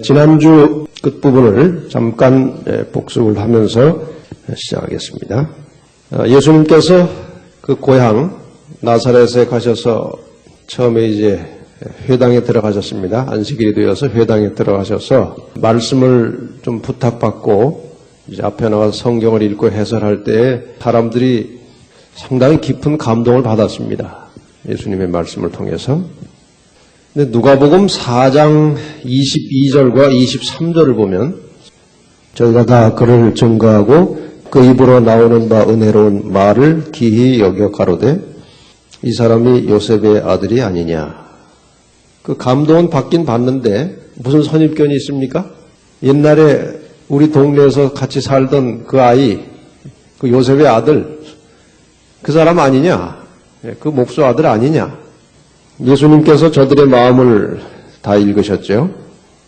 지난주 끝부분을 잠깐 복습을 하면서 시작하겠습니다. 예수님께서 그 고향 나사렛에 가셔서 처음에 이제 회당에 들어가셨습니다. 안식일이 되어서 회당에 들어가셔서 말씀을 좀 부탁받고 이제 앞에 나가서 성경을 읽고 해설할 때 사람들이 상당히 깊은 감동을 받았습니다. 예수님의 말씀을 통해서. 근데 누가복음 4장 22절과 23절을 보면 저희가 다 그를 증거하고 그 입으로 나오는 바 은혜로운 말을 기히 여겨 가로되 이 사람이 요셉의 아들이 아니냐. 그 감동은 받긴 받는데 무슨 선입견이 있습니까? 옛날에 우리 동네에서 같이 살던 그 아이, 그 요셉의 아들, 그 사람 아니냐? 그 목수 아들 아니냐? 예수님께서 저들의 마음을 다 읽으셨죠.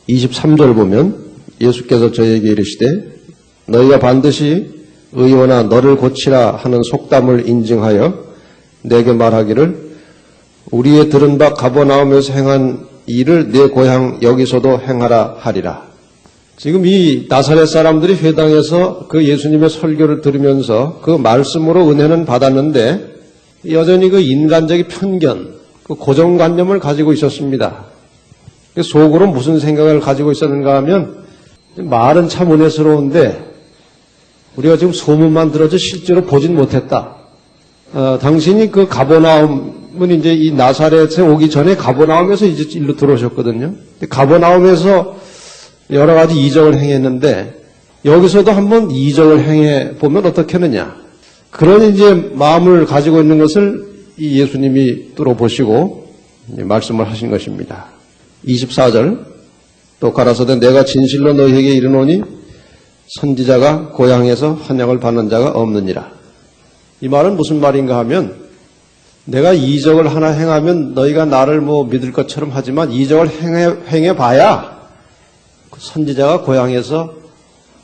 23절 보면 예수께서 저에게 이르시되 너희가 반드시 의원아 너를 고치라 하는 속담을 인증하여 내게 말하기를 우리의 들은 바 가버나움에서 행한 일을 내 고향 여기서도 행하라 하리라. 지금 이 나사렛 사람들이 회당에서 그 예수님의 설교를 들으면서 그 말씀으로 은혜는 받았는데 여전히 그 인간적인 편견, 그 고정관념을 가지고 있었습니다. 속으로 무슨 생각을 가지고 있었는가 하면 말은 참 은혜스러운데 우리가 지금 소문만 들어서 실제로 보진 못했다. 당신이 그 가버나움은 이제 이 나사렛에 오기 전에 가버나움에서 이제 일로 들어오셨거든요. 가버나움에서 여러 가지 이적을 행했는데 여기서도 한번 이적을 행해 보면 어떻겠느냐. 그런 이제 마음을 가지고 있는 것을 이 예수님이 뚫어보시고 말씀을 하신 것입니다. 24절 또 가라사대 내가 진실로 너희에게 이르노니 선지자가 고향에서 환영을 받는 자가 없느니라. 이 말은 무슨 말인가 하면 내가 이적을 하나 행하면 너희가 나를 뭐 믿을 것처럼 하지만 이적을 행해봐야 선지자가 고향에서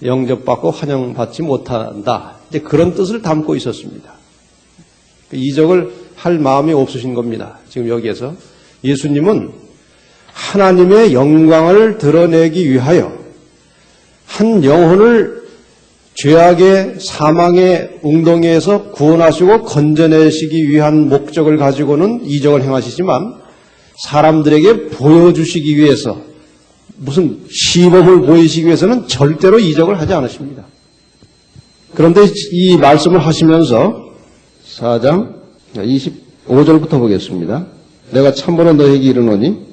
영접받고 환영받지 못한다. 이제 그런 뜻을 담고 있었습니다. 이적을 할 마음이 없으신 겁니다. 지금 여기에서 예수님은 하나님의 영광을 드러내기 위하여 한 영혼을 죄악의 사망의 웅덩이에서 구원하시고 건져내시기 위한 목적을 가지고는 이적을 행하시지만 사람들에게 보여주시기 위해서 무슨 시범을 보이시기 위해서는 절대로 이적을 하지 않으십니다. 그런데 이 말씀을 하시면서 4장 25절부터 보겠습니다. 내가 참으로 너에게 이르노니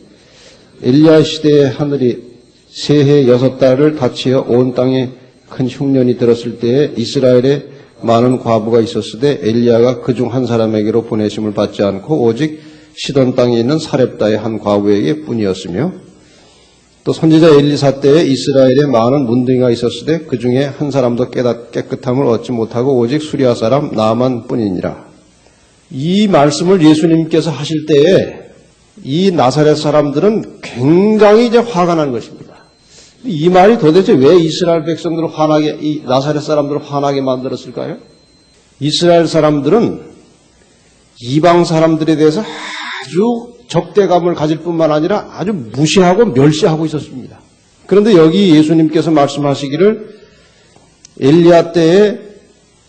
엘리야 시대의 하늘이 새해 6달을 닫히어 온 땅에 큰 흉년이 들었을 때에 이스라엘에 많은 과부가 있었으되 엘리야가 그중 한 사람에게로 보내심을 받지 않고 오직 시돈 땅에 있는 사렙다의 한 과부에게 뿐이었으며 또 선지자 엘리사 때에 이스라엘에 많은 문둥이가 있었으되 그 중에 한 사람도 깨끗함을 얻지 못하고 오직 수리아 사람 나만 뿐이니라. 이 말씀을 예수님께서 하실 때에 이 나사렛 사람들은 굉장히 이제 화가 난 것입니다. 이 말이 도대체 왜 이스라엘 백성들을 화나게, 이 나사렛 사람들을 화나게 만들었을까요? 이스라엘 사람들은 이방 사람들에 대해서 아주 적대감을 가질 뿐만 아니라 아주 무시하고 멸시하고 있었습니다. 그런데 여기 예수님께서 말씀하시기를 엘리야 때에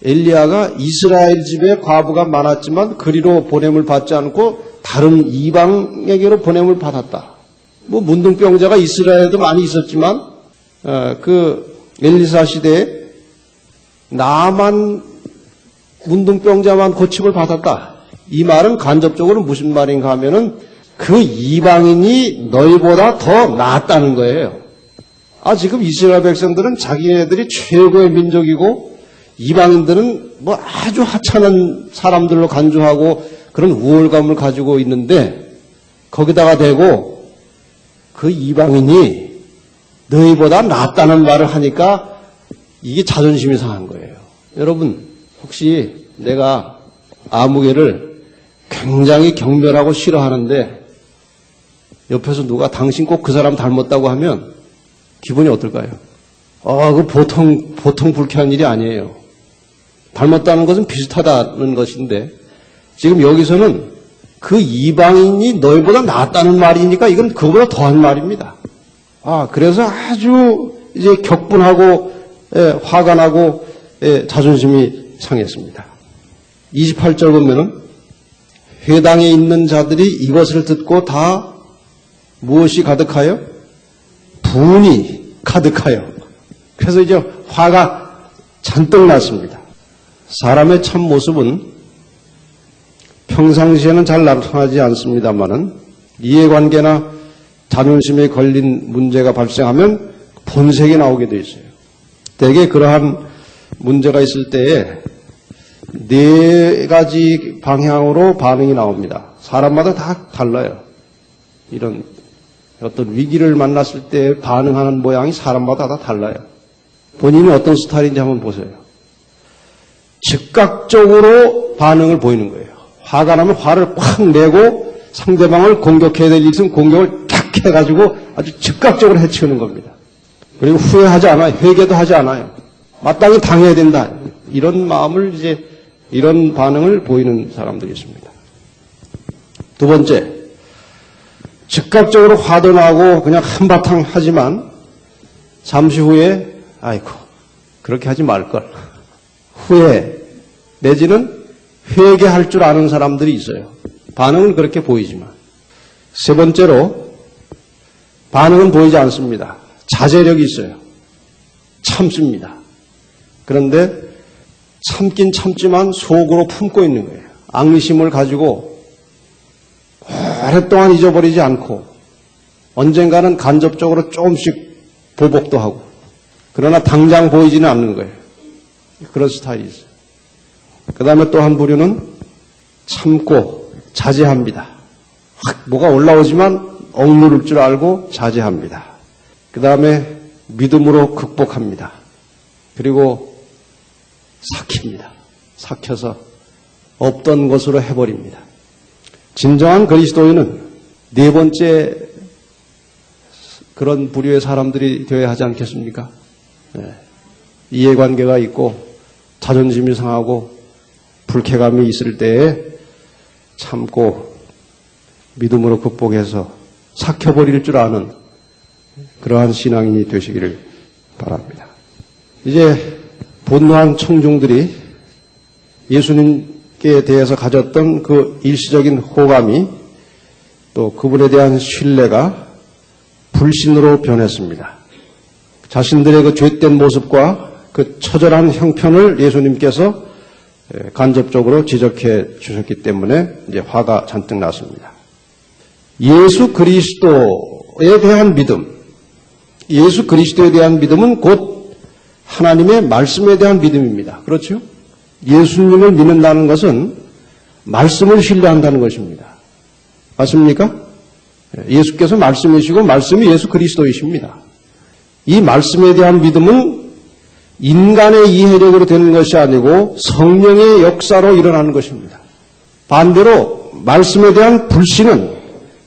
엘리야가 이스라엘 집에 과부가 많았지만 그리로 보냄을 받지 않고 다른 이방에게로 보냄을 받았다. 뭐 문둥병자가 이스라엘에도 많이 있었지만 그 엘리사 시대에 나만 문둥병자만 고침을 받았다. 이 말은 간접적으로 무슨 말인가 하면은 그 이방인이 너희보다 더 낫다는 거예요. 지금 이스라엘 백성들은 자기네들이 최고의 민족이고 이방인들은 뭐 아주 하찮은 사람들로 간주하고 그런 우월감을 가지고 있는데 거기다가 대고 그 이방인이 너희보다 낫다는 말을 하니까 이게 자존심이 상한 거예요. 여러분 혹시 내가 아무개를 굉장히 경멸하고 싫어하는데 옆에서 누가 당신 꼭 그 사람 닮았다고 하면 기분이 어떨까요? 그 보통 불쾌한 일이 아니에요. 닮았다는 것은 비슷하다는 것인데 지금 여기서는 그 이방인이 너희보다 낫다는 말이니까 이건 그거보다 더한 말입니다. 그래서 아주 이제 격분하고 화가 나고 자존심이 상했습니다. 28절 보면은 회당에 있는 자들이 이것을 듣고 다 무엇이 가득하여? 분이 가득하여. 그래서 이제 화가 잔뜩 났습니다. 사람의 참 모습은 평상시에는 잘 나타나지 않습니다만은 이해관계나 자존심에 걸린 문제가 발생하면 본색이 나오게 돼 있어요. 대개 그러한 문제가 있을 때에 4가지 방향으로 반응이 나옵니다. 사람마다 다 달라요. 이런 어떤 위기를 만났을 때 반응하는 모양이 사람마다 다 달라요. 본인이 어떤 스타일인지 한번 보세요. 즉각적으로 반응을 보이는 거예요. 화가 나면 화를 확 내고 상대방을 공격해야 될 일은 공격을 탁 해가지고 아주 즉각적으로 해치우는 겁니다. 그리고 후회하지 않아요. 회개도 하지 않아요. 마땅히 당해야 된다. 이런 마음을 이런 반응을 보이는 사람들이 있습니다. 두 번째, 즉각적으로 화도 나고 그냥 한바탕 하지만 잠시 후에 아이고 그렇게 하지 말걸. 후회 내지는 회개할 줄 아는 사람들이 있어요. 반응은 그렇게 보이지만. 세 번째로 반응은 보이지 않습니다. 자제력이 있어요. 참습니다. 그런데 참긴 참지만 속으로 품고 있는 거예요. 앙심을 가지고 오랫동안 잊어버리지 않고 언젠가는 간접적으로 조금씩 보복도 하고 그러나 당장 보이지는 않는 거예요. 그런 스타일이 있어요. 그 다음에 또 한 부류는 참고 자제합니다. 확 뭐가 올라오지만 억누를 줄 알고 자제합니다. 그 다음에 믿음으로 극복합니다. 그리고 삭힙니다. 삭혀서 없던 것으로 해버립니다. 진정한 그리스도인은 네 번째 그런 부류의 사람들이 되어야 하지 않겠습니까? 이해관계가 있고 자존심이 상하고 불쾌감이 있을 때에 참고 믿음으로 극복해서 삭혀버릴 줄 아는 그러한 신앙인이 되시기를 바랍니다. 이제 본노한 청중들이 예수님께 대해서 가졌던 그 일시적인 호감이 또 그분에 대한 신뢰가 불신으로 변했습니다. 자신들의 그 죄된 모습과 그 처절한 형편을 예수님께서 간접적으로 지적해 주셨기 때문에 이제 화가 잔뜩 났습니다. 예수 그리스도에 대한 믿음, 예수 그리스도에 대한 믿음은 곧 하나님의 말씀에 대한 믿음입니다. 그렇죠? 예수님을 믿는다는 것은 말씀을 신뢰한다는 것입니다. 맞습니까? 예수께서 말씀이시고 말씀이 예수 그리스도이십니다. 이 말씀에 대한 믿음은 인간의 이해력으로 되는 것이 아니고 성령의 역사로 일어나는 것입니다. 반대로 말씀에 대한 불신은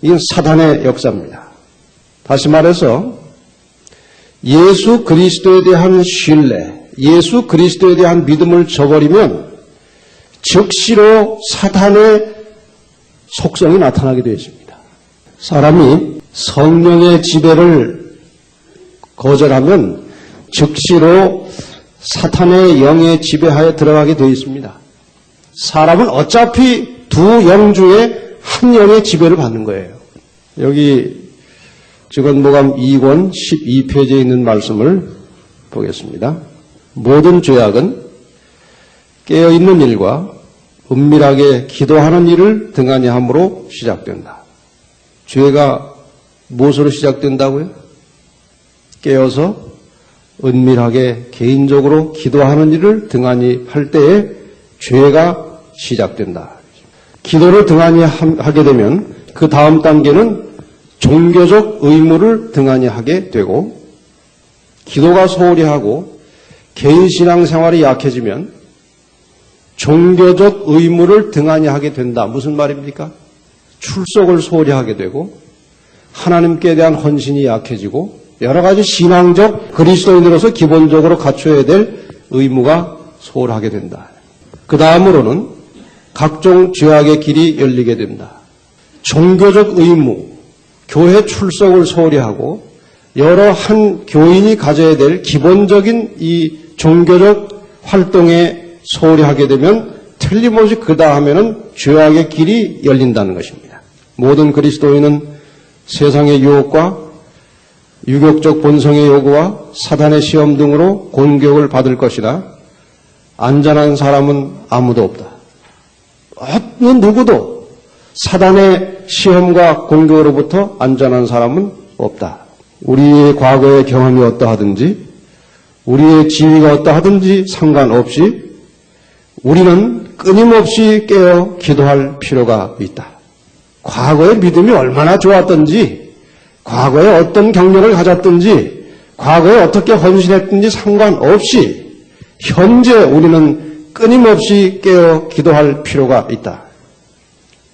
이건 사단의 역사입니다. 다시 말해서 예수 그리스도에 대한 신뢰, 예수 그리스도에 대한 믿음을 저버리면 즉시로 사탄의 속성이 나타나게 되어 있습니다. 사람이 성령의 지배를 거절하면 즉시로 사탄의 영의 지배하에 들어가게 되어 있습니다. 사람은 어차피 두 영 중에 한 영의 지배를 받는 거예요. 여기 직원보감 2권 12페이지에 있는 말씀을 보겠습니다. 모든 죄악은 깨어있는 일과 은밀하게 기도하는 일을 등한히 함으로 시작된다. 죄가 무엇으로 시작된다고요? 깨어서 은밀하게 개인적으로 기도하는 일을 등한히 할 때에 죄가 시작된다. 기도를 등한히 하게 되면 그 다음 단계는 종교적 의무를 등한히 하게 되고 기도가 소홀히 하고 개인 신앙 생활이 약해지면 종교적 의무를 등한히 하게 된다. 무슨 말입니까? 출석을 소홀히 하게 되고 하나님께 대한 헌신이 약해지고 여러 가지 신앙적 그리스도인으로서 기본적으로 갖춰야 될 의무가 소홀하게 된다. 그 다음으로는 각종 죄악의 길이 열리게 된다. 종교적 의무, 교회 출석을 소홀히 하고 여러 한 교인이 가져야 될 기본적인 이 종교적 활동에 소홀히 하게 되면 틀림없이 그 다음에는 죄악의 길이 열린다는 것입니다. 모든 그리스도인은 세상의 유혹과 유격적 본성의 요구와 사단의 시험 등으로 공격을 받을 것이다. 안전한 사람은 아무도 없다. 어느 누구도 사단의 시험과 공격으로부터 안전한 사람은 없다. 우리의 과거의 경험이 어떠하든지 우리의 지위가 어떠하든지 상관없이 우리는 끊임없이 깨어 기도할 필요가 있다. 과거의 믿음이 얼마나 좋았던지 과거에 어떤 경력을 가졌든지 과거에 어떻게 헌신했든지 상관없이 현재 우리는 끊임없이 깨어 기도할 필요가 있다.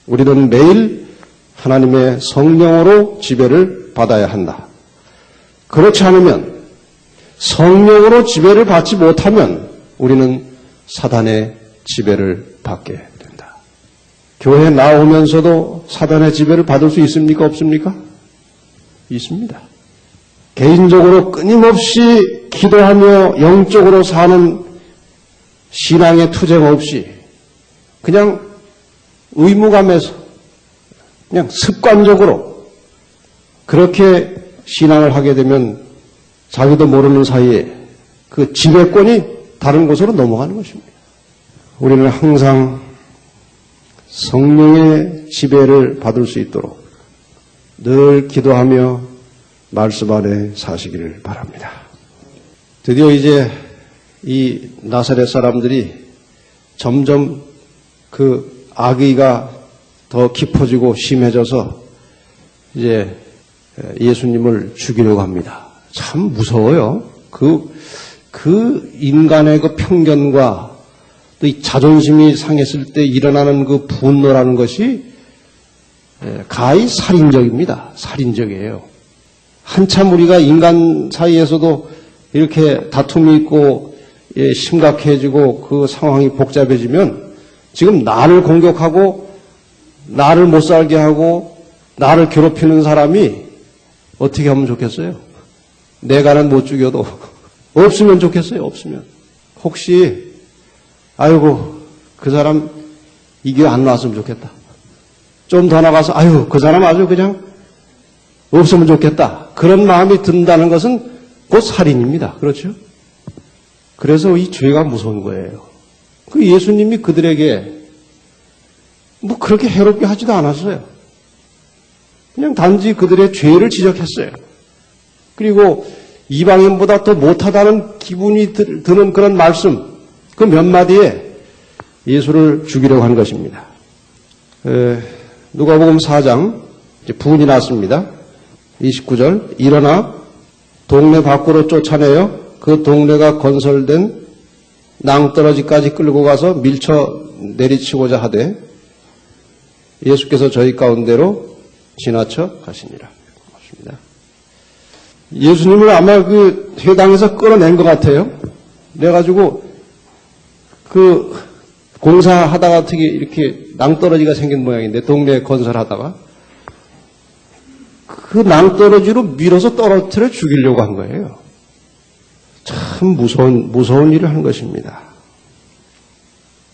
우리는 매일 하나님의 성령으로 지배를 받아야 한다. 그렇지 않으면 성령으로 지배를 받지 못하면 우리는 사단의 지배를 받게 된다. 교회에 나오면서도 사단의 지배를 받을 수 있습니까? 없습니까? 있습니다. 개인적으로 끊임없이 기도하며 영적으로 사는 신앙의 투쟁 없이 그냥 의무감에서 그냥 습관적으로 그렇게 신앙을 하게 되면 자기도 모르는 사이에 그 지배권이 다른 곳으로 넘어가는 것입니다. 우리는 항상 성령의 지배를 받을 수 있도록 늘 기도하며 말씀 안에 사시기를 바랍니다. 드디어 이제 이 나사렛 사람들이 점점 그 악의가 더 깊어지고 심해져서 이제 예수님을 죽이려고 합니다. 참 무서워요. 그 인간의 그 편견과 또 이 자존심이 상했을 때 일어나는 그 분노라는 것이 가히 살인적입니다. 살인적이에요. 한참 우리가 인간 사이에서도 이렇게 다툼이 있고 심각해지고 그 상황이 복잡해지면 지금 나를 공격하고 나를 못 살게 하고 나를 괴롭히는 사람이 어떻게 하면 좋겠어요? 내가는 못 죽여도 없으면 좋겠어요. 없으면. 혹시 아이고 그 사람 이게 안 나왔으면 좋겠다. 좀 더 나가서 아유 그 사람 아주 그냥 없으면 좋겠다. 그런 마음이 든다는 것은 곧 살인입니다. 그렇죠? 그래서 이 죄가 무서운 거예요. 그 예수님이 그들에게 뭐 그렇게 해롭게 하지도 않았어요. 그냥 단지 그들의 죄를 지적했어요. 그리고 이방인보다 더 못하다는 기분이 드는 그런 말씀, 그 몇 마디에 예수를 죽이려고 한 것입니다. 누가복음 4장 이제 부은이 났습니다. 29절 일어나 동네 밖으로 쫓아내어 그 동네가 건설된 낭떠러지까지 끌고 가서 밀쳐 내리치고자 하되 예수께서 저희 가운데로 지나쳐 가시니라. 맞습니다. 예수님을 아마 그 회당에서 끌어낸 것 같아요. 그래가지고 그 공사하다가 어떻게 이렇게 낭떠러지가 생긴 모양인데 동네 건설하다가 그 낭떠러지로 밀어서 떨어뜨려 죽이려고 한 거예요. 참 무서운 일을 한 것입니다.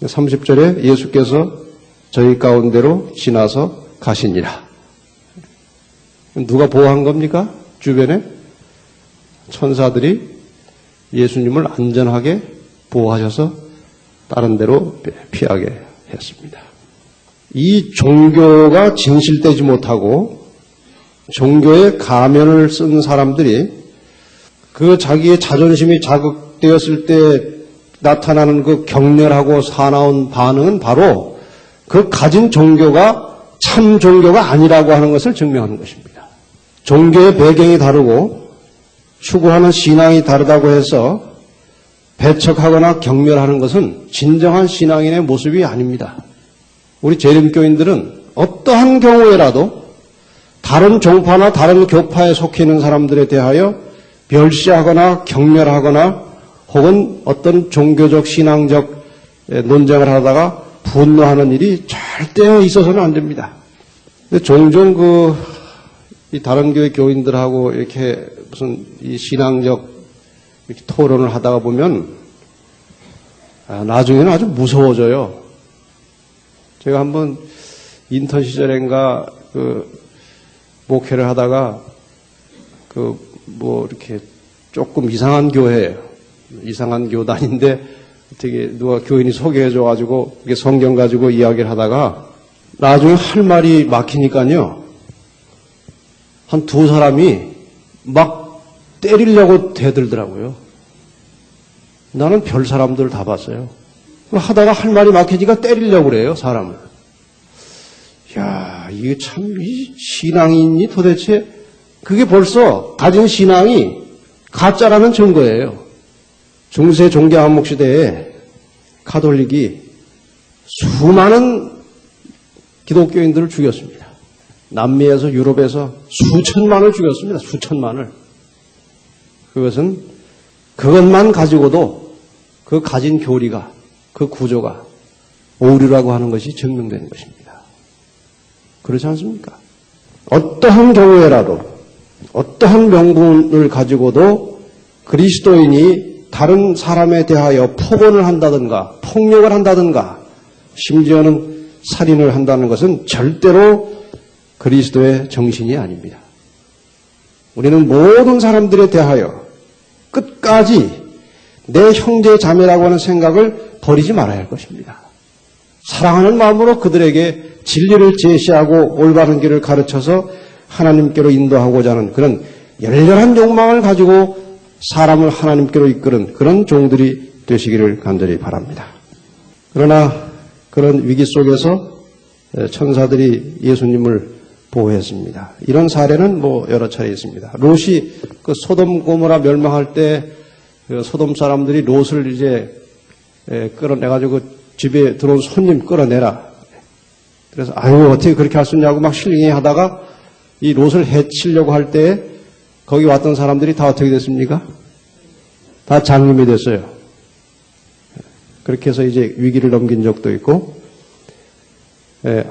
30절에 예수께서 저희 가운데로 지나서 가시니라. 누가 보호한 겁니까? 주변에 천사들이 예수님을 안전하게 보호하셔서 다른 데로 피하게 했습니다. 이 종교가 진실되지 못하고 종교의 가면을 쓴 사람들이 그 자기의 자존심이 자극되었을 때 나타나는 그 격렬하고 사나운 반응은 바로 그 가진 종교가 참 종교가 아니라고 하는 것을 증명하는 것입니다. 종교의 배경이 다르고 추구하는 신앙이 다르다고 해서 배척하거나 경멸하는 것은 진정한 신앙인의 모습이 아닙니다. 우리 재림교인들은 어떠한 경우에라도 다른 종파나 다른 교파에 속해 있는 사람들에 대하여 멸시하거나 경멸하거나 혹은 어떤 종교적 신앙적 논쟁을 하다가 분노하는 일이 절대 있어서는 안 됩니다. 종종 이 다른 교회 교인들하고 이렇게 무슨 이 신앙적 이렇게 토론을 하다가 보면 나중에는 아주 무서워져요. 제가 한번 인턴 시절인가 목회를 하다가 이렇게 조금 이상한 교회예요. 이상한 교단인데 어떻게 누가 교인이 소개해줘가지고 이게 성경 가지고 이야기를 하다가 나중에 할 말이 막히니까요. 한 두 사람이 막 때리려고 대들더라고요. 나는 별 사람들 다 봤어요. 하다가 할 말이 막히니까 때리려고 그래요, 사람을. 이야, 이게 참, 이 신앙인이 도대체, 그게 벌써 가진 신앙이 가짜라는 증거예요. 중세 종교 한목 시대에 가톨릭이 수많은 기독교인들을 죽였습니다. 남미에서 유럽에서 수천만을 죽였습니다. 수천만을. 그것만 가지고도 그 가진 교리가, 그 구조가 오류라고 하는 것이 증명되는 것입니다. 그렇지 않습니까? 어떠한 경우에라도 어떠한 명분을 가지고도 그리스도인이 다른 사람에 대하여 폭언을 한다든가 폭력을 한다든가 심지어는 살인을 한다는 것은 절대로 그리스도의 정신이 아닙니다. 우리는 모든 사람들에 대하여 끝까지 내 형제 자매라고 하는 생각을 버리지 말아야 할 것입니다. 사랑하는 마음으로 그들에게 진리를 제시하고 올바른 길을 가르쳐서 하나님께로 인도하고자 하는 그런 열렬한 욕망을 가지고 사람을 하나님께로 이끄는 그런 종들이 되시기를 간절히 바랍니다. 그러나 그런 위기 속에서 천사들이 예수님을 보호했습니다. 이런 사례는 여러 차례 있습니다. 롯이 그 소돔 고모라 멸망할 때 소돔 사람들이 롯을 이제 끌어내가지고 집에 들어온 손님 끌어내라. 그래서 어떻게 그렇게 할 수 있냐고 막 실링이 하다가 이 롯을 해치려고 할 때 거기 왔던 사람들이 다 어떻게 됐습니까? 다 장님이 됐어요. 그렇게 해서 이제 위기를 넘긴 적도 있고,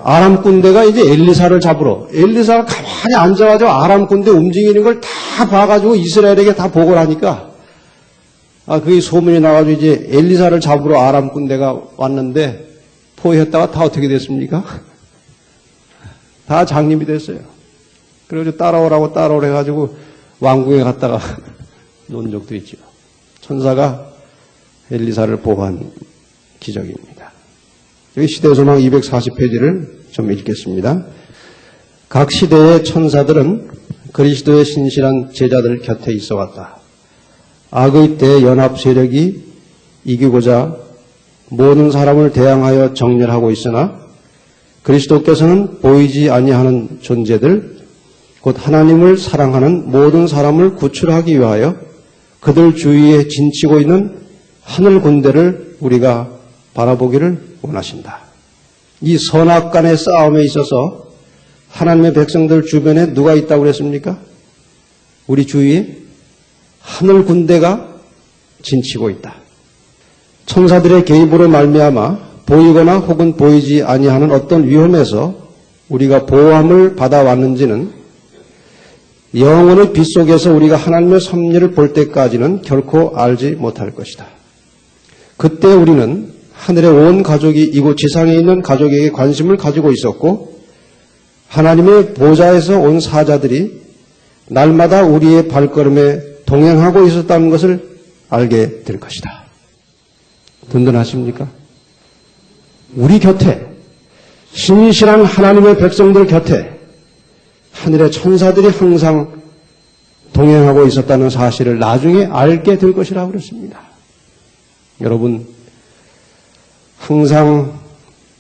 아람 군대가 이제 엘리사를 잡으러, 엘리사가 가만히 앉아가지고 아람 군대 움직이는 걸 다 봐가지고 이스라엘에게 다 보고를 하니까, 그게 소문이 나가지고 이제 엘리사를 잡으러 아람 군대가 왔는데, 포위했다가 다 어떻게 됐습니까? 다 장님이 됐어요. 그래가지고 따라오래 해가지고 왕궁에 갔다가 논 적도 있죠. 천사가 엘리사를 보호한 기적입니다. 여기 시대소망 240페이지를 좀 읽겠습니다. 각 시대의 천사들은 그리스도의 신실한 제자들 곁에 있어 왔다. 악의 때 연합 세력이 이기고자 모든 사람을 대항하여 정렬하고 있으나 그리스도께서는 보이지 아니하는 존재들, 곧 하나님을 사랑하는 모든 사람을 구출하기 위하여 그들 주위에 진치고 있는 하늘 군대를 우리가 바라보기를 원하신다. 이 선악간의 싸움에 있어서 하나님의 백성들 주변에 누가 있다고 그랬습니까? 우리 주위에 하늘 군대가 진치고 있다. 천사들의 개입으로 말미암아 보이거나 혹은 보이지 아니하는 어떤 위험에서 우리가 보호함을 받아왔는지는 영원의 빛 속에서 우리가 하나님의 섭리를 볼 때까지는 결코 알지 못할 것이다. 그때 우리는 하늘의 온 가족이 이곳 지상에 있는 가족에게 관심을 가지고 있었고 하나님의 보좌에서 온 사자들이 날마다 우리의 발걸음에 동행하고 있었다는 것을 알게 될 것이다. 든든하십니까? 우리 곁에 신실한 하나님의 백성들 곁에 하늘의 천사들이 항상 동행하고 있었다는 사실을 나중에 알게 될 것이라고 그랬습니다. 여러분, 항상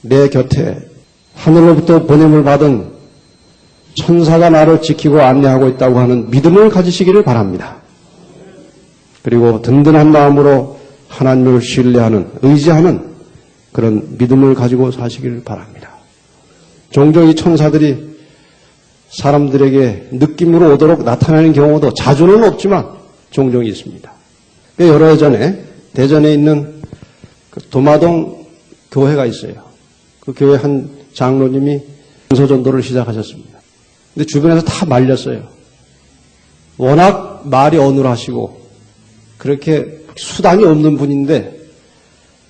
내 곁에 하늘로부터 보냄을 받은 천사가 나를 지키고 안내하고 있다고 하는 믿음을 가지시기를 바랍니다. 그리고 든든한 마음으로 하나님을 신뢰하는, 의지하는 그런 믿음을 가지고 사시기를 바랍니다. 종종 이 천사들이 사람들에게 느낌으로 오도록 나타나는 경우도 자주는 없지만 종종 있습니다. 여러 해 전에 대전에 있는 그 도마동 교회가 있어요. 그 교회 한 장로님이 은소전도를 시작하셨습니다. 근데 주변에서 다 말렸어요. 워낙 말이 어눌하시고 그렇게 수단이 없는 분인데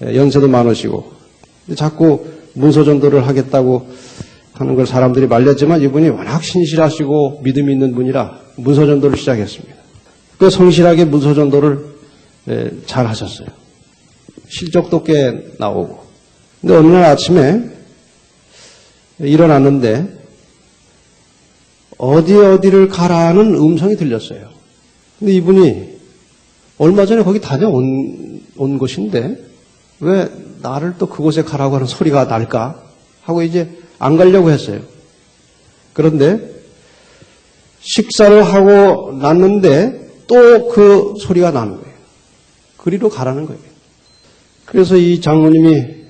연세도 많으시고 자꾸 문서전도를 하겠다고 하는 걸 사람들이 말렸지만 이분이 워낙 신실하시고 믿음이 있는 분이라 문서전도를 시작했습니다. 그 성실하게 문서전도를 잘 하셨어요. 실적도 꽤 나오고. 근데 어느 날 아침에 일어났는데 어디를 가라는 음성이 들렸어요. 근데 이분이 얼마 전에 거기 다녀온 곳인데 왜 나를 또 그곳에 가라고 하는 소리가 날까 하고 이제 안 가려고 했어요. 그런데 식사를 하고 났는데 또 그 소리가 나는 거예요. 그리로 가라는 거예요. 그래서 이 장로님이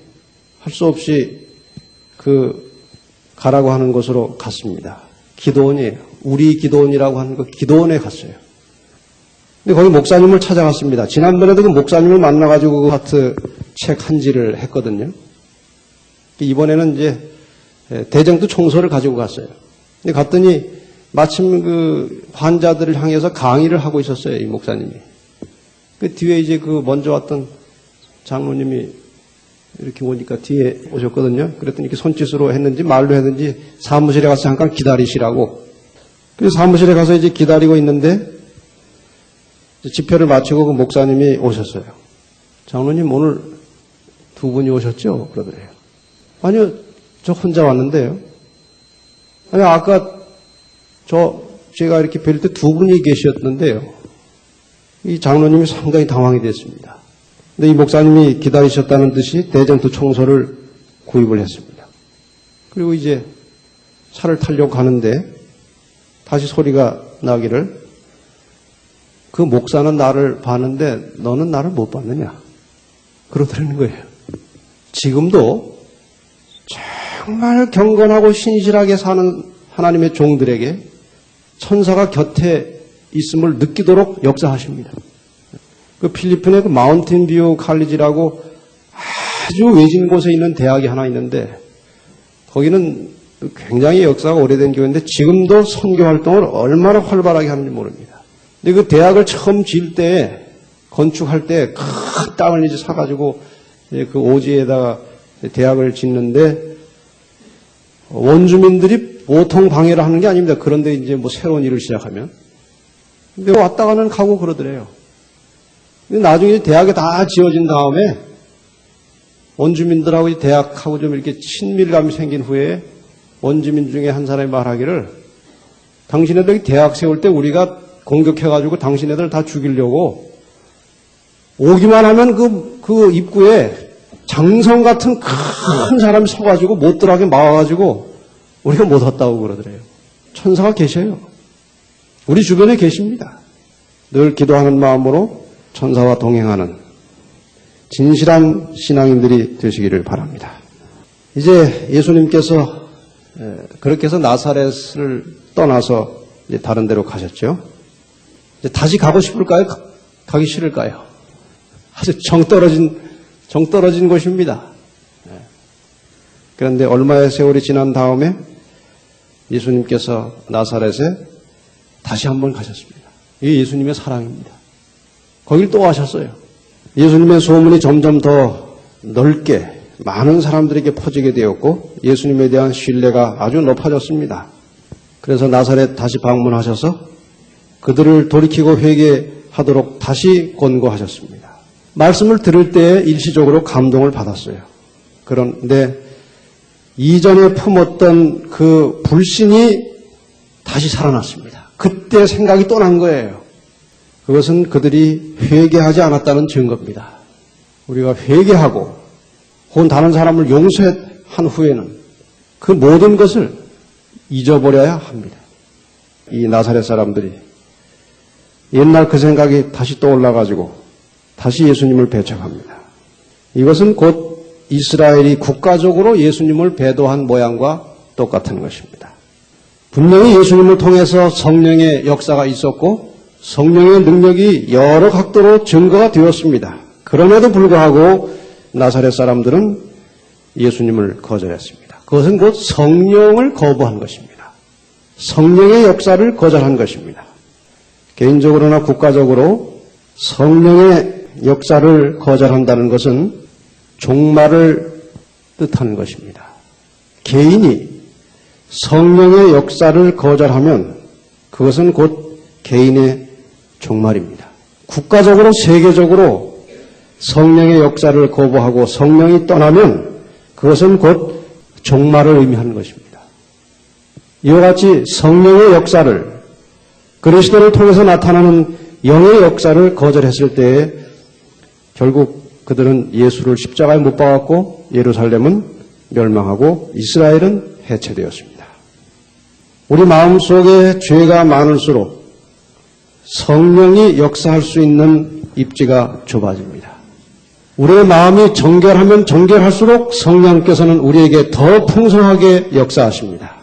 할 수 없이 가라고 하는 곳으로 갔습니다. 기도원이에요. 우리 기도원이라고 하는 그 기도원에 갔어요. 근데 거기 목사님을 찾아갔습니다. 지난번에도 그 목사님을 만나가지고 그 파트 책 한지를 했거든요. 이번에는 이제 대정도 총서를 가지고 갔어요. 근데 갔더니 마침 그 환자들을 향해서 강의를 하고 있었어요, 이 목사님이. 그 뒤에 이제 그 먼저 왔던 장로님이 이렇게 오니까 뒤에 오셨거든요. 그랬더니 이렇게 손짓으로 했는지 말로 했는지 사무실에 가서 잠깐 기다리시라고. 그래서 사무실에 가서 이제 기다리고 있는데 집회를 마치고 그 목사님이 오셨어요. 장로님 오늘 두 분이 오셨죠? 그러더래요. 아니요, 저 혼자 왔는데요. 아니 아까 제가 이렇게 뵐 때 두 분이 계셨는데요. 이 장로님이 상당히 당황이 됐습니다. 근데 이 목사님이 기다리셨다는 듯이 대전투 총서를 구입을 했습니다. 그리고 이제 차를 타려고 하는데 다시 소리가 나기를 그 목사는 나를 봤는데 너는 나를 못 봤느냐? 그러더라는 거예요. 지금도 정말 경건하고 신실하게 사는 하나님의 종들에게 천사가 곁에 있음을 느끼도록 역사하십니다. 그 필리핀의 그 마운틴뷰 칼리지라고 아주 외진 곳에 있는 대학이 하나 있는데 거기는 굉장히 역사가 오래된 교회인데 지금도 선교 활동을 얼마나 활발하게 하는지 모릅니다. 근데 그 대학을 처음 지을 때 건축할 때 큰 땅을 이제 사가지고 그 오지에다가 대학을 짓는데 원주민들이 보통 방해를 하는 게 아닙니다. 그런데 이제 뭐 새로운 일을 시작하면. 근데 왔다 가고 그러더래요. 근데 나중에 대학이 다 지어진 다음에 원주민들하고 대학하고 좀 이렇게 친밀감이 생긴 후에 원주민 중에 한 사람이 말하기를 당신네들 대학 세울 때 우리가 공격해가지고 당신네들 다 죽이려고 오기만 하면 그 입구에 장성 같은 큰 사람이 서가지고 못 들어가게 막아가지고 우리가 못 왔다고 그러더래요. 천사가 계셔요. 우리 주변에 계십니다. 늘 기도하는 마음으로 천사와 동행하는 진실한 신앙인들이 되시기를 바랍니다. 이제 예수님께서 그렇게 해서 나사렛을 떠나서 이제 다른 데로 가셨죠. 이제 다시 가고 싶을까요? 가기 싫을까요? 아주 정 떨어진 곳입니다. 그런데 얼마의 세월이 지난 다음에 예수님께서 나사렛에 다시 한번 가셨습니다. 이게 예수님의 사랑입니다. 거길 또 가셨어요. 예수님의 소문이 점점 더 넓게 많은 사람들에게 퍼지게 되었고 예수님에 대한 신뢰가 아주 높아졌습니다. 그래서 나사렛 다시 방문하셔서 그들을 돌이키고 회개하도록 다시 권고하셨습니다. 말씀을 들을 때 일시적으로 감동을 받았어요. 그런데 이전에 품었던 그 불신이 다시 살아났습니다. 그때 생각이 또 난 거예요. 그것은 그들이 회개하지 않았다는 증거입니다. 우리가 회개하고 혹은 다른 사람을 용서한 후에는 그 모든 것을 잊어버려야 합니다. 이 나사렛 사람들이 옛날 그 생각이 다시 떠올라가지고 다시 예수님을 배척합니다. 이것은 곧 이스라엘이 국가적으로 예수님을 배도한 모양과 똑같은 것입니다. 분명히 예수님을 통해서 성령의 역사가 있었고 성령의 능력이 여러 각도로 증거가 되었습니다. 그럼에도 불구하고 나사렛 사람들은 예수님을 거절했습니다. 그것은 곧 성령을 거부한 것입니다. 성령의 역사를 거절한 것입니다. 개인적으로나 국가적으로 성령의 역사를 거절한다는 것은 종말을 뜻하는 것입니다. 개인이 성령의 역사를 거절하면 그것은 곧 개인의 종말입니다. 국가적으로 세계적으로 성령의 역사를 거부하고 성령이 떠나면 그것은 곧 종말을 의미하는 것입니다. 이와 같이 성령의 역사를 그리스도를 통해서 나타나는 영의 역사를 거절했을 때에 결국 그들은 예수를 십자가에 못 박았고 예루살렘은 멸망하고 이스라엘은 해체되었습니다. 우리 마음속에 죄가 많을수록 성령이 역사할 수 있는 입지가 좁아집니다. 우리의 마음이 정결하면 정결할수록 성령께서는 우리에게 더 풍성하게 역사하십니다.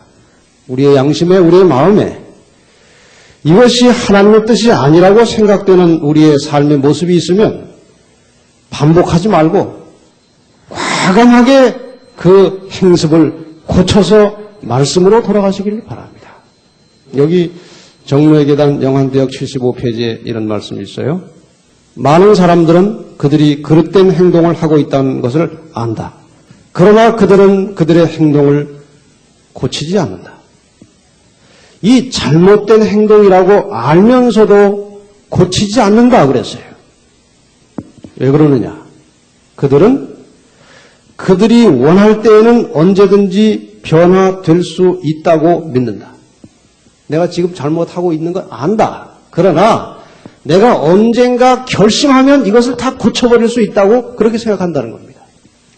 우리의 양심에 우리의 마음에 이것이 하나님의 뜻이 아니라고 생각되는 우리의 삶의 모습이 있으면 반복하지 말고 과감하게 그 행습을 고쳐서 말씀으로 돌아가시기를 바랍니다. 여기 정로의 계단 영한대역 75페이지에 이런 말씀이 있어요. 많은 사람들은 그들이 그릇된 행동을 하고 있다는 것을 안다. 그러나 그들은 그들의 행동을 고치지 않는다. 이 잘못된 행동이라고 알면서도 고치지 않는다 그랬어요. 왜 그러느냐? 그들은 그들이 원할 때에는 언제든지 변화될 수 있다고 믿는다. 내가 지금 잘못하고 있는 걸 안다. 그러나 내가 언젠가 결심하면 이것을 다 고쳐버릴 수 있다고 그렇게 생각한다는 겁니다.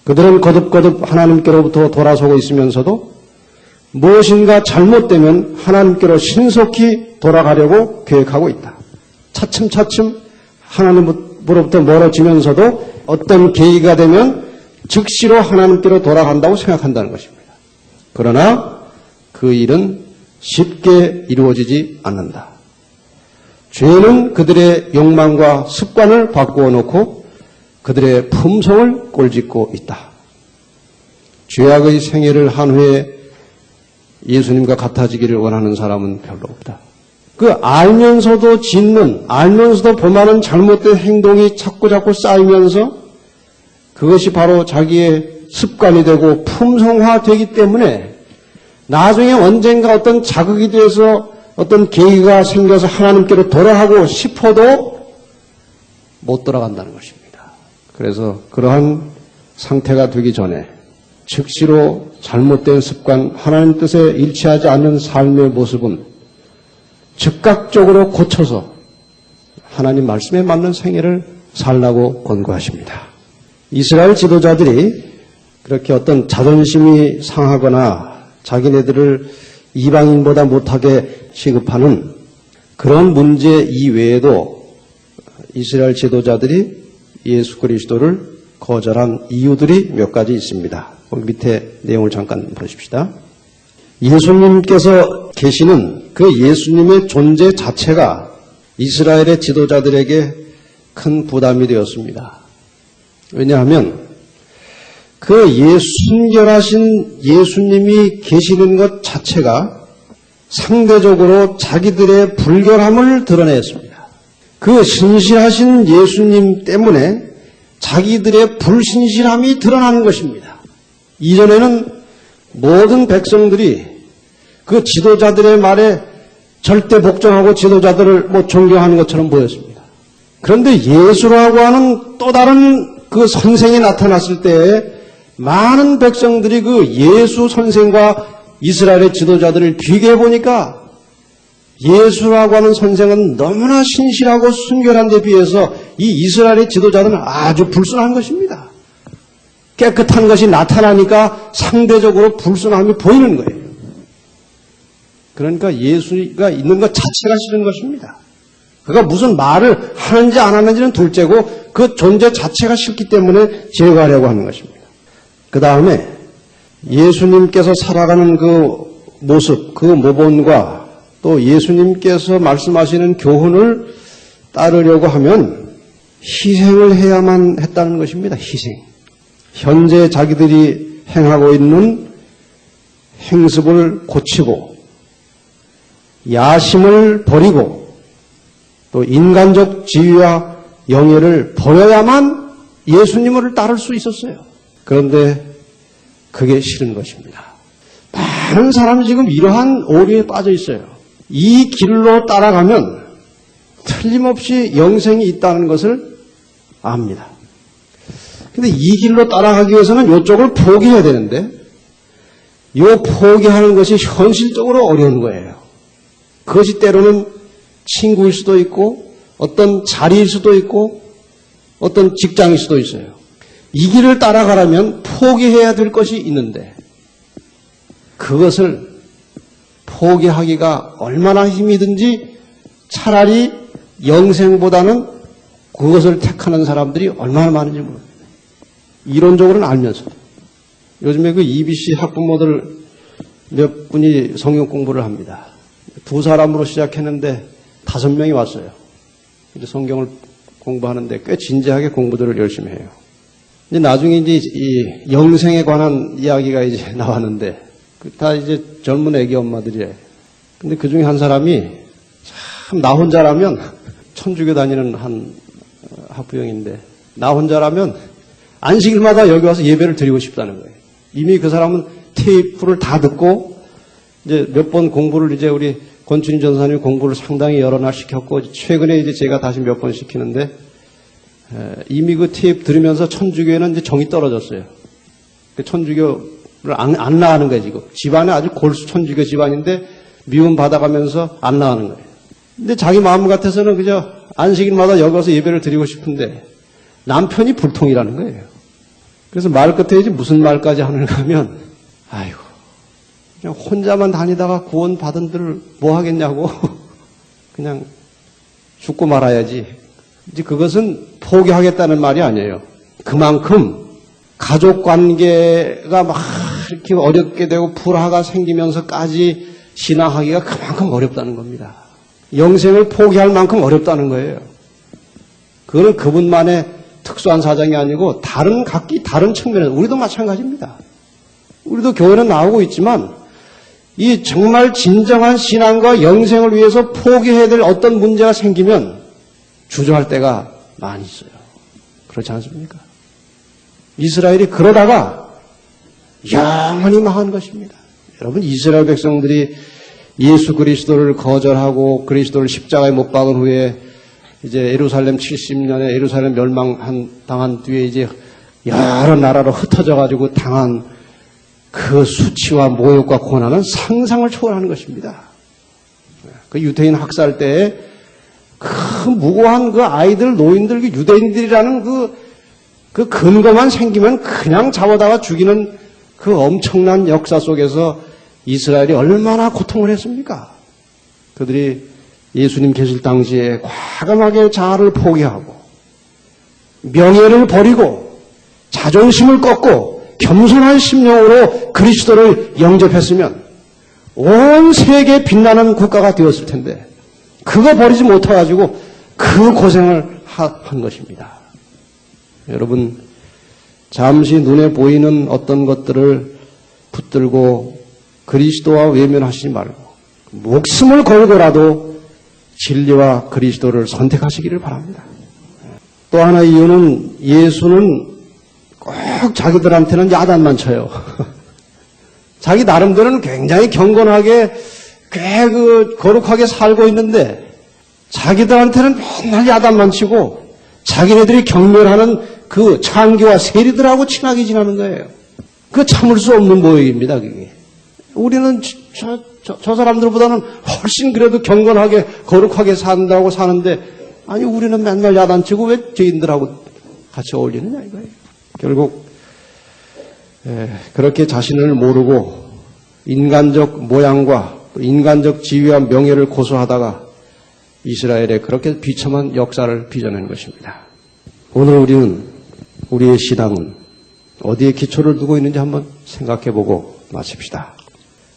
그들은 거듭거듭 하나님께로부터 돌아서고 있으면서도 무엇인가 잘못되면 하나님께로 신속히 돌아가려고 계획하고 있다. 차츰차츰 하나님으로부터 멀어지면서도 어떤 계기가 되면 즉시로 하나님께로 돌아간다고 생각한다는 것입니다. 그러나 그 일은 쉽게 이루어지지 않는다. 죄는 그들의 욕망과 습관을 바꾸어 놓고 그들의 품성을 꼴짓고 있다. 죄악의 생애를 한 후에 예수님과 같아지기를 원하는 사람은 별로 없다. 그 알면서도 짓는, 알면서도 범하는 잘못된 행동이 자꾸자꾸 쌓이면서 그것이 바로 자기의 습관이 되고 품성화되기 때문에 나중에 언젠가 어떤 자극이 돼서 어떤 계기가 생겨서 하나님께로 돌아가고 싶어도 못 돌아간다는 것입니다. 그래서 그러한 상태가 되기 전에 즉시로 잘못된 습관, 하나님 뜻에 일치하지 않는 삶의 모습은 즉각적으로 고쳐서 하나님 말씀에 맞는 생애를 살라고 권고하십니다. 이스라엘 지도자들이 그렇게 어떤 자존심이 상하거나 자기네들을 이방인보다 못하게 취급하는 그런 문제 이외에도 이스라엘 지도자들이 예수 그리스도를 거절한 이유들이 몇 가지 있습니다. 밑에 내용을 잠깐 보십시다. 예수님께서 계시는 그 예수님의 존재 자체가 이스라엘의 지도자들에게 큰 부담이 되었습니다. 왜냐하면 그 순결하신 예수님이 계시는 것 자체가 상대적으로 자기들의 불결함을 드러냈습니다. 그 신실하신 예수님 때문에 자기들의 불신실함이 드러나는 것입니다. 이전에는 모든 백성들이 그 지도자들의 말에 절대 복종하고 지도자들을 존경하는 것처럼 보였습니다. 그런데 예수라고 하는 또 다른 그 선생이 나타났을 때에 많은 백성들이 그 예수 선생과 이스라엘의 지도자들을 비교해 보니까 예수라고 하는 선생은 너무나 신실하고 순결한 데 비해서 이 이스라엘의 지도자들은 아주 불순한 것입니다. 깨끗한 것이 나타나니까 상대적으로 불순함이 보이는 거예요. 그러니까 예수가 있는 것 자체가 싫은 것입니다. 그가 무슨 말을 하는지 안 하는지는 둘째고 그 존재 자체가 싫기 때문에 제거하려고 하는 것입니다. 그 다음에 예수님께서 살아가는 그 모습, 그 모본과 또 예수님께서 말씀하시는 교훈을 따르려고 하면 희생을 해야만 했다는 것입니다. 희생. 현재 자기들이 행하고 있는 행습을 고치고 야심을 버리고 또 인간적 지위와 영예를 버려야만 예수님을 따를 수 있었어요. 그런데 그게 싫은 것입니다. 많은 사람이 지금 이러한 오류에 빠져 있어요. 이 길로 따라가면 틀림없이 영생이 있다는 것을 압니다. 근데 이 길로 따라가기 위해서는 이쪽을 포기해야 되는데 이 포기하는 것이 현실적으로 어려운 거예요. 그것이 때로는 친구일 수도 있고 어떤 자리일 수도 있고 어떤 직장일 수도 있어요. 이 길을 따라가려면 포기해야 될 것이 있는데 그것을 포기하기가 얼마나 힘이 든지 차라리 영생보다는 그것을 택하는 사람들이 얼마나 많은지 모릅니다. 이론적으로는 알면서 요즘에 그 EBC 학부모들 몇 분이 성경 공부를 합니다. 두 사람으로 시작했는데 5명이 왔어요. 이제 성경을 공부하는데 꽤 진지하게 공부들을 열심히 해요. 이제 나중에 이제 이 영생에 관한 이야기가 이제 나왔는데 다 이제 젊은 애기 엄마들이에요. 근데 그 중에 한 사람이 참 나 혼자라면 천주교 다니는 한 학부형인데 나 혼자라면 안식일마다 여기 와서 예배를 드리고 싶다는 거예요. 이미 그 사람은 테이프를 다 듣고 이제 몇 번 공부를 이제 우리 권춘희 전사님이 공부를 상당히 여러 날 시켰고 최근에 이제 제가 다시 몇 번 시키는데 이미 그 테이프 들으면서 천주교에는 이제 정이 떨어졌어요. 천주교를 안 나가는 거예요, 지금. 집안에 아주 골수 천주교 집안인데 미움 받아가면서 안 나가는 거예요. 근데 자기 마음 같아서는 그저 안식일마다 여기 와서 예배를 드리고 싶은데 남편이 불통이라는 거예요. 그래서 말 끝에 이제 무슨 말까지 하는가 하면 아이고 그냥 혼자만 다니다가 구원 받은들 뭐 하겠냐고 그냥 죽고 말아야지. 이제 그것은 포기하겠다는 말이 아니에요. 그만큼 가족 관계가 막 이렇게 어렵게 되고 불화가 생기면서까지 신앙하기가 그만큼 어렵다는 겁니다. 영생을 포기할 만큼 어렵다는 거예요. 그거는 그분만의 특수한 사정이 아니고 각기 다른 측면에서 우리도 마찬가지입니다. 우리도 교회는 나오고 있지만 이 정말 진정한 신앙과 영생을 위해서 포기해야 될 어떤 문제가 생기면 주저할 때가 많이 있어요. 그렇지 않습니까? 이스라엘이 그러다가 영원히 망한 것입니다. 여러분 이스라엘 백성들이 예수 그리스도를 거절하고 그리스도를 십자가에 못 박은 후에 이제 예루살렘 70년에 예루살렘 당한 뒤에 이제 여러 나라로 흩어져 가지고 당한 그 수치와 모욕과 고난은 상상을 초월하는 것입니다. 그 유대인 학살 때에 그 무고한 그 아이들, 노인들, 그 유대인들이라는 그 근거만 생기면 그냥 잡아다가 죽이는 그 엄청난 역사 속에서 이스라엘이 얼마나 고통을 했습니까? 그들이 예수님 계실 당시에 과감하게 자아를 포기하고 명예를 버리고 자존심을 꺾고 겸손한 심령으로 그리스도를 영접했으면 온 세계에 빛나는 국가가 되었을 텐데 그거 버리지 못해가지고 그 고생을 한 것입니다. 여러분 잠시 눈에 보이는 어떤 것들을 붙들고 그리스도와 외면하시지 말고 목숨을 걸고라도 진리와 그리스도를 선택하시기를 바랍니다. 또 하나의 이유는 예수는 꼭 자기들한테는 야단만 쳐요. 자기 나름대로는 굉장히 경건하게 꽤 거룩하게 살고 있는데 자기들한테는 맨날 야단만 치고 자기네들이 경멸하는 그 창교와 세리들하고 친하게 지내는 거예요. 그 참을 수 없는 모욕입니다, 그게. 우리는 저 사람들보다는 훨씬 그래도 경건하게 거룩하게 산다고 사는데 아니 우리는 맨날 야단치고 왜 죄인들하고 같이 어울리느냐 이거예요. 결국 그렇게 자신을 모르고 인간적 모양과 인간적 지위와 명예를 고수하다가 이스라엘에 그렇게 비참한 역사를 빚어낸 것입니다. 오늘 우리는 우리의 신앙은 어디에 기초를 두고 있는지 한번 생각해보고 마칩시다.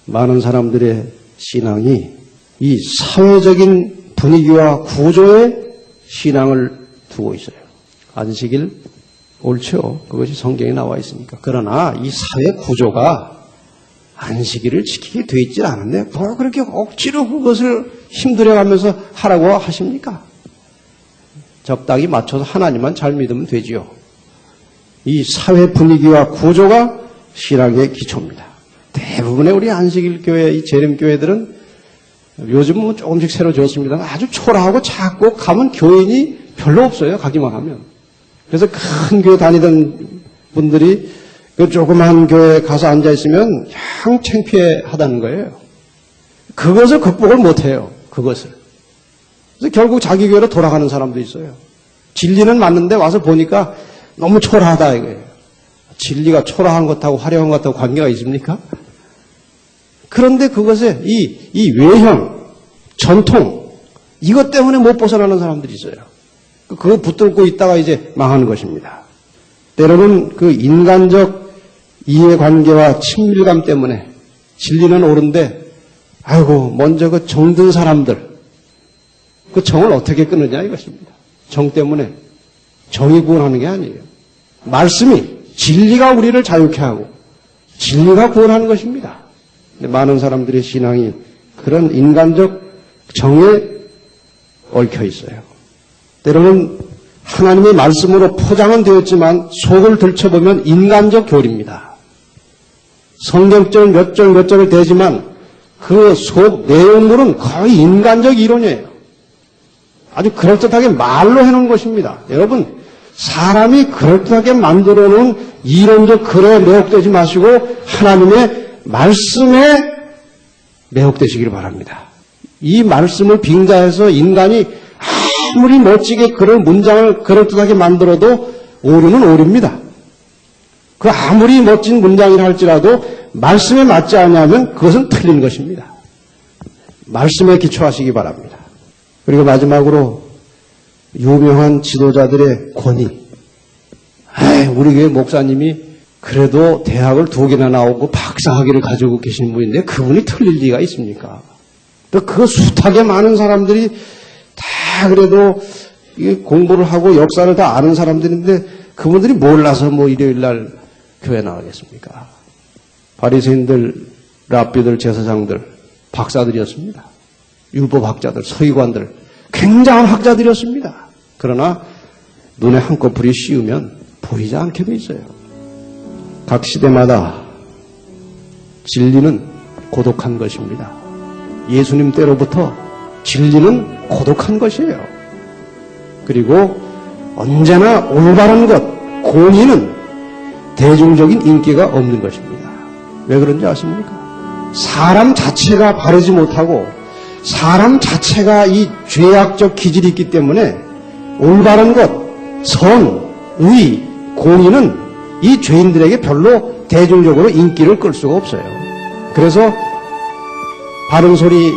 많은 사람들의 신앙이 이 사회적인 분위기와 구조에 신앙을 두고 있어요. 안식일 옳죠. 그것이 성경에 나와 있으니까. 그러나 이 사회 구조가 안식일을 지키게 돼 있질 않은데 뭘 그렇게 억지로 그것을 힘들여가면서 하라고 하십니까? 적당히 맞춰서 하나님만 잘 믿으면 되지요. 이 사회 분위기와 구조가 신앙의 기초입니다. 대부분의 우리 안식일 교회, 이 재림교회들은 요즘은 조금씩 새로 지었습니다. 아주 초라하고 작고 가면 교인이 별로 없어요. 가기만 하면. 그래서 큰 교회 다니던 분들이 그 조그만 교회에 가서 앉아있으면 양 창피하다는 거예요. 그것을 극복을 못해요. 그것을. 그래서 결국 자기 교회로 돌아가는 사람도 있어요. 진리는 맞는데 와서 보니까 너무 초라하다 이거예요. 진리가 초라한 것하고 화려한 것하고 관계가 있습니까? 그런데 그것에 이 외형, 전통, 이것 때문에 못 벗어나는 사람들이 있어요. 그거 붙들고 있다가 이제 망하는 것입니다. 때로는 그 인간적 이해관계와 친밀감 때문에 진리는 옳은데, 아이고, 먼저 그 정든 사람들, 그 정을 어떻게 끊느냐 이것입니다. 정 때문에 정이 구원하는 게 아니에요. 말씀이, 진리가 우리를 자유케 하고, 진리가 구원하는 것입니다. 근데 많은 사람들의 신앙이 그런 인간적 정에 얽혀 있어요. 때로는 하나님의 말씀으로 포장은 되었지만 속을 들춰보면 인간적 교리입니다. 성경절 몇 절 몇 절을 대지만 그 속 내용물은 거의 인간적 이론이에요. 아주 그럴듯하게 말로 해놓은 것입니다. 여러분, 사람이 그럴듯하게 만들어 놓은 이론적 글에 매혹되지 마시고 하나님의 말씀에 매혹되시기를 바랍니다. 이 말씀을 빙자해서 인간이 아무리 멋지게 그런 문장을 그럴듯하게 만들어도 오류는 오류입니다. 그 아무리 멋진 문장이라 할지라도 말씀에 맞지 않으면 그것은 틀린 것입니다. 말씀에 기초하시기 바랍니다. 그리고 마지막으로 유명한 지도자들의 권위. 우리 교회 목사님이 그래도 대학을 2개나 나오고 박사학위를 가지고 계신 분인데 그분이 틀릴 리가 있습니까? 또 그 숱하게 많은 사람들이 다 그래도 공부를 하고 역사를 다 아는 사람들인데 그분들이 몰라서 뭐 일요일 날 교회 나가겠습니까? 바리새인들, 랍비들, 제사장들, 박사들이었습니다. 율법학자들, 서기관들, 굉장한 학자들이었습니다. 그러나 눈에 한꺼풀이 씌우면 보이지 않게 돼 있어요. 각 시대마다 진리는 고독한 것입니다. 예수님 때로부터 진리는 고독한 것이에요. 그리고 언제나 올바른 것, 공의는 대중적인 인기가 없는 것입니다. 왜 그런지 아십니까? 사람 자체가 바르지 못하고 사람 자체가 이 죄악적 기질이 있기 때문에 올바른 것, 선, 의, 공의는 이 죄인들에게 별로 대중적으로 인기를 끌 수가 없어요. 그래서 바른 소리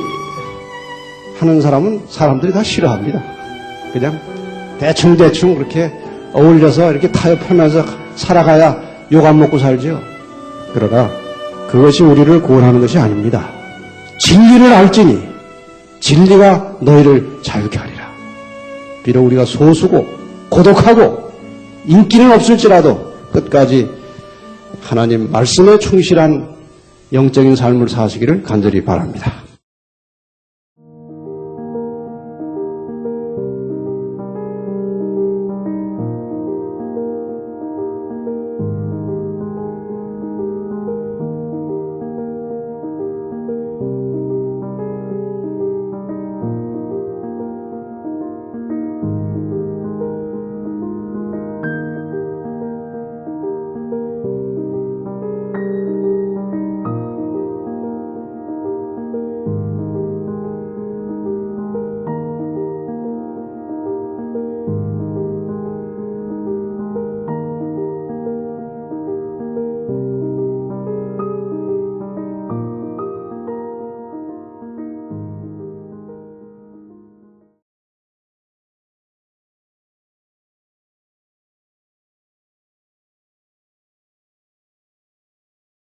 하는 사람은 사람들이 다 싫어합니다. 그냥 대충대충 그렇게 어울려서 이렇게 타협하면서 살아가야 욕 안 먹고 살죠. 그러나 그것이 우리를 구원하는 것이 아닙니다. 진리를 알지니 진리가 너희를 자유케 하리라. 비록 우리가 소수고 고독하고 인기는 없을지라도 끝까지 하나님 말씀에 충실한 영적인 삶을 사시기를 간절히 바랍니다.